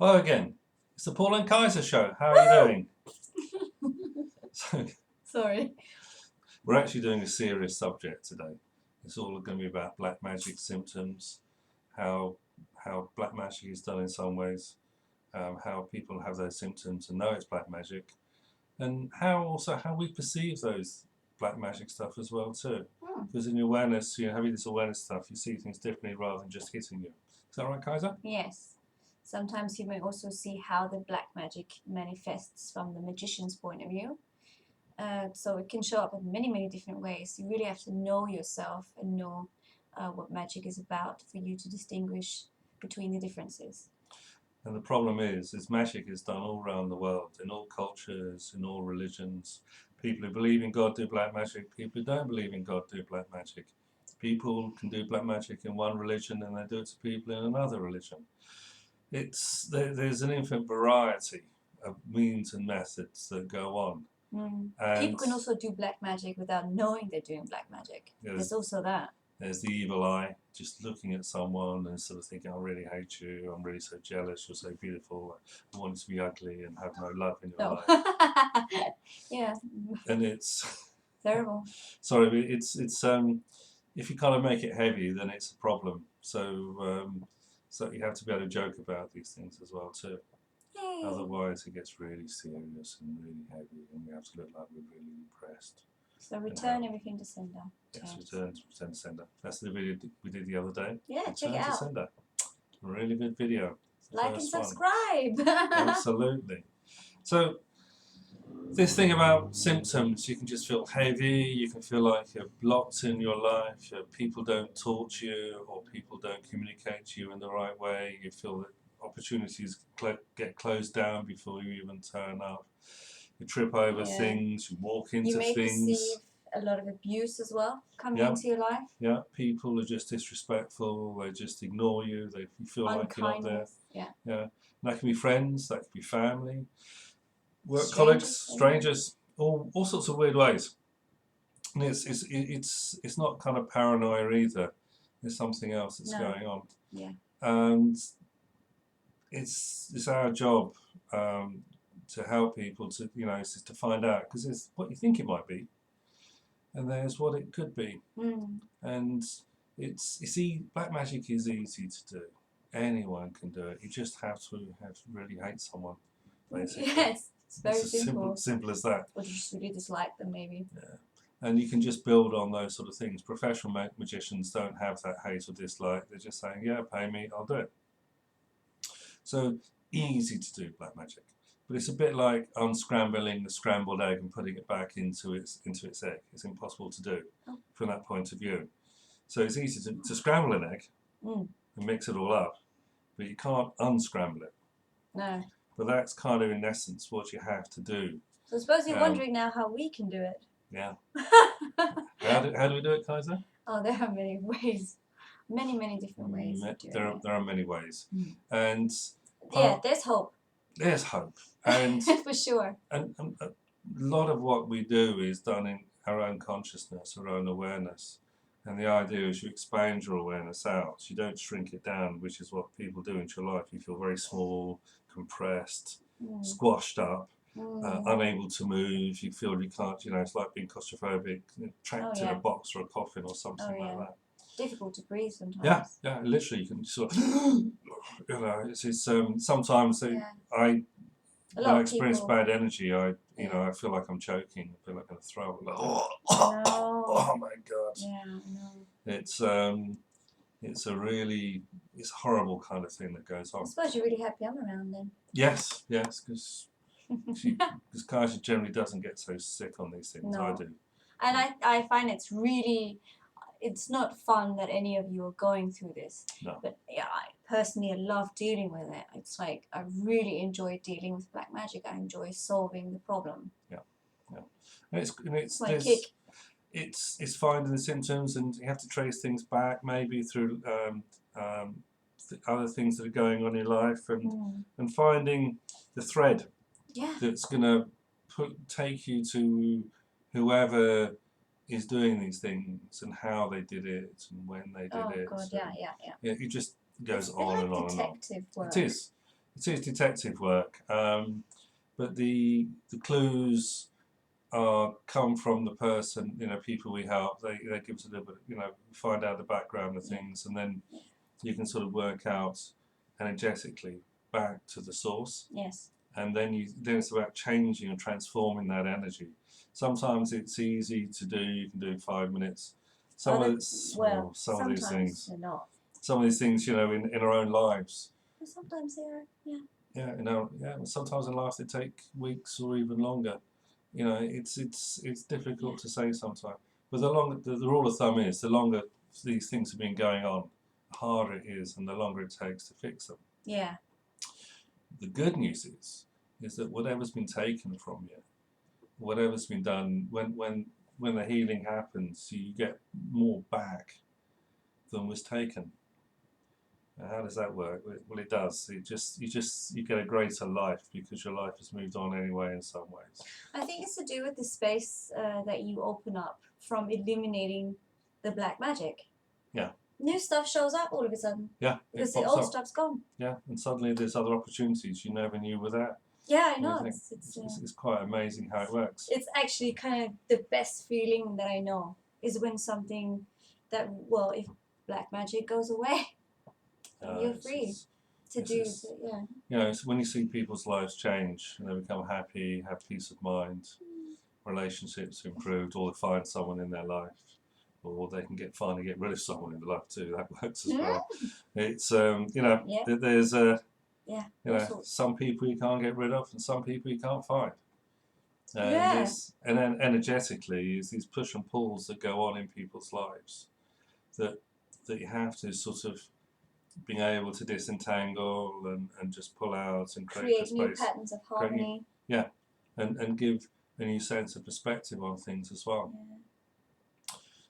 Hello again. It's the Paul and Kajsa show. How are you doing? So, Sorry. we're actually doing a serious subject today. It's all going to be about black magic symptoms, how black magic is done in some ways, how people have those symptoms and know it's black magic, and how we perceive those black magic stuff as well too. Because in your awareness, having this awareness stuff, you see things differently rather than just hitting you. Is that right, Kajsa? Yes. Sometimes you may also see how the black magic manifests from the magician's point of view. So it can show up in many, many different ways. You really have to know yourself and know what magic is about for you to distinguish between the differences. And the problem is magic is done all around the world, in all cultures, in all religions. People who believe in God do black magic. People who don't believe in God do black magic. People can do black magic in one religion and they do it to people in another religion. There's an infinite variety of means and methods that go on. People can also do black magic without knowing they're doing black magic. There's also that. There's the evil eye, just looking at someone and sort of thinking, I really hate you, I'm really so jealous, you're so beautiful, I want you to be ugly and have no love in your life. Yeah. And it's terrible. Sorry, it's if you kind of make it heavy, then it's a problem. So you have to be able to joke about these things as well too. Hey. Otherwise, it gets really serious and really heavy, and we have to look like we're really depressed. So return everything to sender. Yes, return to sender. That's the video we did the other day. Yeah, return check it out. To sender. Really good video. Like and subscribe. Absolutely. So this thing about symptoms, you can just feel heavy, you can feel like you're blocked in your life, people don't talk to you or people don't communicate to you in the right way, you feel that opportunities get closed down before you even turn up, you trip over things, you walk into things. You may perceive a lot of abuse as well coming into your life. Yeah, people are just disrespectful, they just ignore you, you feel like you're not there. Yeah. And that can be friends, that can be family. Work colleagues, strangers, all sorts of weird ways. And it's not kind of paranoia either. There's something else that's going on. Yeah. And it's our job to help people to to find out, because it's what you think it might be, and there's what it could be. And black magic is easy to do. Anyone can do it. You just have to really hate someone, basically. Yes. It's very simple as that. Or you just really dislike them, maybe. Yeah. And you can just build on those sort of things. Professional magicians don't have that hate or dislike. They're just saying, yeah, pay me, I'll do it. So easy to do black magic. But it's a bit like unscrambling the scrambled egg and putting it back into its egg. It's impossible to do from that point of view. So it's easy to scramble an egg and mix it all up, but you can't unscramble it. No. But that's kind of, in essence, what you have to do. So I suppose you're wondering now how we can do it. Yeah. How do we do it, Kajsa? Oh, there are many ways. Many different ways. There are many ways. And there's hope. There's hope. And for sure. And a lot of what we do is done in our own consciousness, our own awareness. And the idea is you expand your awareness out. You don't shrink it down, which is what people do in your life. You feel very small, compressed, squashed up, unable to move. You feel you can't, it's like being claustrophobic, trapped in a box or a coffin or something like that. Difficult to breathe sometimes. Yeah, literally, you can sort of, it's sometimes when I experience bad energy, I feel like I'm choking. I feel like I'm going to throw up. Like, oh my God. Yeah, I know. It's a horrible kind of thing that goes on. I suppose you're really happy I'm around then. Yes, because Kajsa generally doesn't get so sick on these things. I do. And I find it's not fun that any of you are going through this. No. But yeah, I love dealing with it. It's like I really enjoy dealing with black magic. I enjoy solving the problem. Yeah. And it's my kick. It's finding the symptoms, and you have to trace things back, maybe through other things that are going on in life, and finding the thread that's going to take you to whoever is doing these things and how they did it and when they did it. Oh God, yeah. It just goes on and on and on. Work. It is. it is detective work, but the clues come from the person, people we help. They give us a little bit, find out the background of things, and then you can sort of work out energetically back to the source. Yes. And then it's about changing and transforming that energy. Sometimes it's easy to do. You can do in 5 minutes. Some of these things. They're not. Some of these things, in our own lives. But sometimes they are. Yeah. Yeah, sometimes in life they take weeks or even longer. It's difficult to say sometimes. But the rule of thumb is, the longer these things have been going on, the harder it is, and the longer it takes to fix them. Yeah. The good news is that whatever's been taken from you, whatever's been done, when the healing happens, you get more back than was taken. Now, how does that work? Well, it does. You get a greater life because your life has moved on anyway in some ways. I think it's to do with the space that you open up from eliminating the black magic. Yeah. New stuff shows up all of a sudden. Yeah. Because the old stuff's gone. Yeah, and suddenly there's other opportunities you never knew were there. Yeah, I know. It's quite amazing how it works. It's actually kind of the best feeling that I know is when something that, if black magic goes away, you're free to do. It's when you see people's lives change and they become happy, have peace of mind, relationships improved, or they find someone in their life, or they can finally get rid of someone in their life too. That works as well. It's there's some people you can't get rid of, and some people you can't find. And then energetically, is these push and pulls that go on in people's lives that you have to sort of being able to disentangle and just pull out and create new patterns of harmony. And give a new sense of perspective on things as well. Yeah.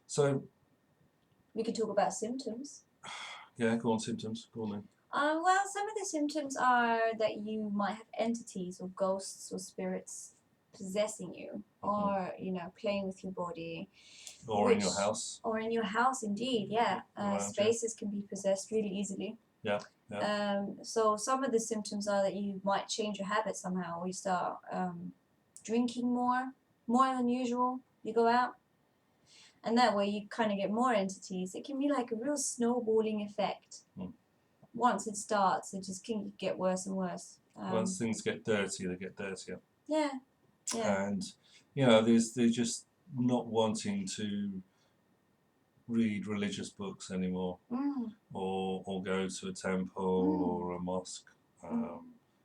So we could talk about symptoms. Yeah, go on, symptoms. Go on then. Well, some of the symptoms are that you might have entities or ghosts or spirits possessing you, or playing with your body, or in your house. Or in your house, indeed, yeah. Spaces can be possessed really easily. Yeah. So some of the symptoms are that you might change your habits somehow, or you start drinking more than usual. You go out, and that way you kind of get more entities. It can be like a real snowballing effect. Once it starts, it just can get worse and worse. Once things get dirty, they get dirtier. Yeah. And they're just not wanting to read religious books anymore, or go to a temple or a mosque,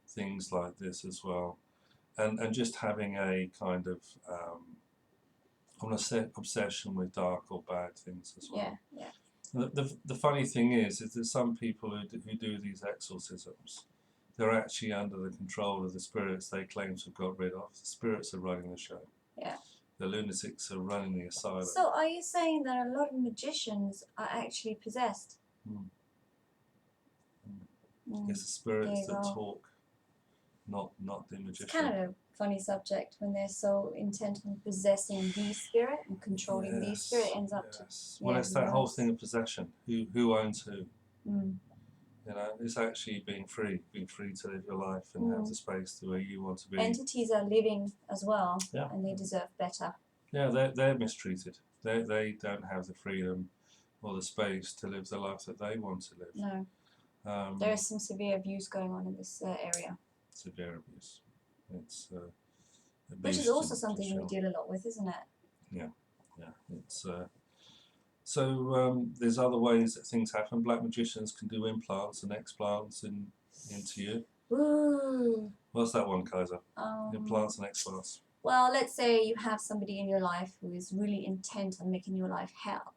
things like this as well, and just having a kind of obsession with dark or bad things as well. Yeah. The funny thing is that some people who do these exorcisms, they're actually under the control of the spirits they claim to have got rid of. The spirits are running the show. Yeah. The lunatics are running the asylum. So are you saying that a lot of magicians are actually possessed? It's the spirits that talk, not the magician. It's kind of a funny subject when they're so intent on possessing the spirit and controlling the spirit. Ends up to... Well, it's that whole thing of possession. Who owns who? It's actually being free to live your life and have the space the way you want to be. Entities are living as well, and they deserve better. Yeah, they're mistreated. They don't have the freedom or the space to live the life that they want to live. No. There is some severe abuse going on in this area. Severe abuse. It's which is also something we deal a lot with, isn't it? Yeah. It's so there's other ways that things happen. Black magicians can do implants and explants into you. Ooh. What's that one, Kajsa? Implants and explants. Well, let's say you have somebody in your life who is really intent on making your life hell.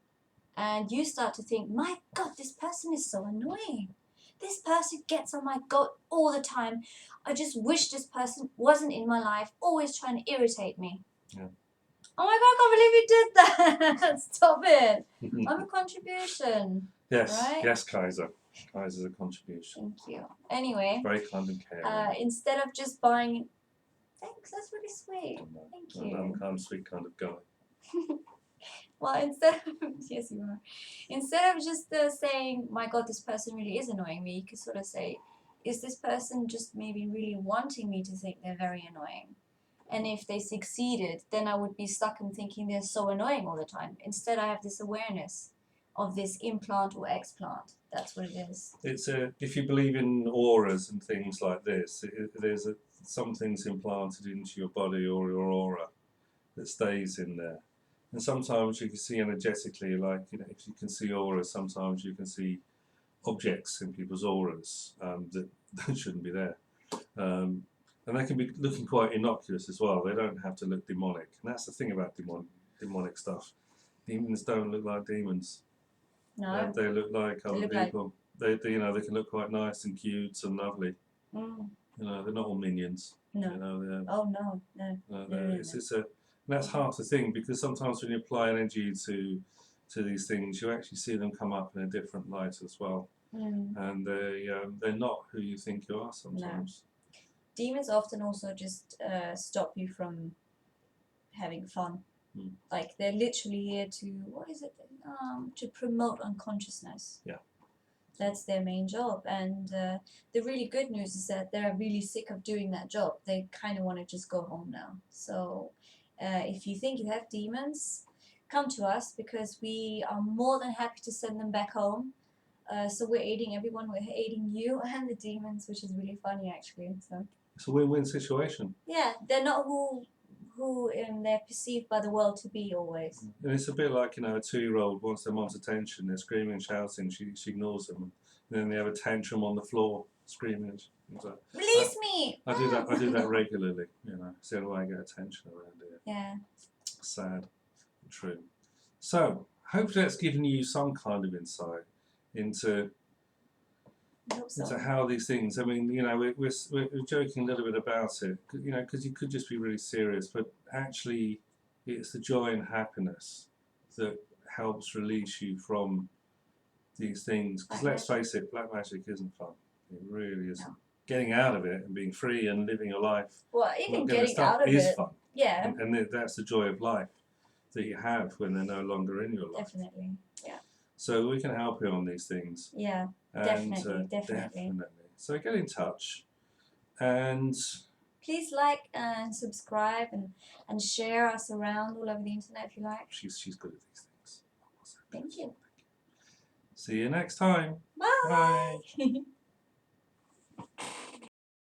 And you start to think, my God, this person is so annoying. This person gets on my goat all the time. I just wish this person wasn't in my life, always trying to irritate me. Yeah. Oh my God, I can't believe you did that. Stop it. I'm a contribution. Yes, right? Yes, Kajsa. Kajsa's a contribution. Thank you. Anyway. Very kind and caring. Instead of just buying... Thanks, that's really sweet. Thank you. I'm a kind of sweet kind of guy. Well, instead of... Yes, you are. Instead of just saying, my God, this person really is annoying me, you could sort of say, is this person just maybe really wanting me to think they're very annoying? And if they succeeded, then I would be stuck in thinking they're so annoying all the time. Instead, I have this awareness of this implant or explant. That's what it is. It's if you believe in auras and things like this, there's some things implanted into your body or your aura that stays in there. And sometimes you can see energetically, like, you know, if you can see auras, sometimes you can see objects in people's auras that shouldn't be there. And they can be looking quite innocuous as well. They don't have to look demonic. And that's the thing about demonic stuff. Demons don't look like demons. No. They look like other people. They you know, they can look quite nice and cute and lovely. Mm. You know, they're not all minions. No. You know, oh no. it's and that's half the thing, because sometimes when you apply energy to these things, you actually see them come up in a different light as well. And they're not who you think you are sometimes. No. Demons often also just stop you from having fun. Like they're literally here to, what is it? To promote unconsciousness. Yeah. That's their main job. And the really good news is that they're really sick of doing that job. They kind of want to just go home now. So if you think you have demons, come to us, because we are more than happy to send them back home. So we're aiding everyone. We're aiding you and the demons, which is really funny, actually. So it's a win-win situation. Yeah, they're not who they're perceived by the world to be always. And it's a bit like, you know, a 2-year-old wants their mom's attention. They're screaming and shouting. She ignores them. And then they have a tantrum on the floor, screaming. Like, Release me! I do that regularly. You know, it's the only way I get attention around here. Yeah. Sad, but true. So hopefully that's given you some kind of insight into how these things. I mean, you know, we're joking a little bit about it, you know, because you could just be really serious, but actually, it's the joy and happiness that helps release you from these things. Because let's face it, black magic isn't fun. It really isn't. No. Getting out of it and being free and living your life. Well, even getting out of it is fun. Yeah. And that's the joy of life that you have when they're no longer in your life. Definitely. Yeah. So we can help you on these things. Yeah. And, definitely. So get in touch, and please like and subscribe and share us around all over the internet if you like. She's good at these things. Thank you. See you next time. Bye. Bye.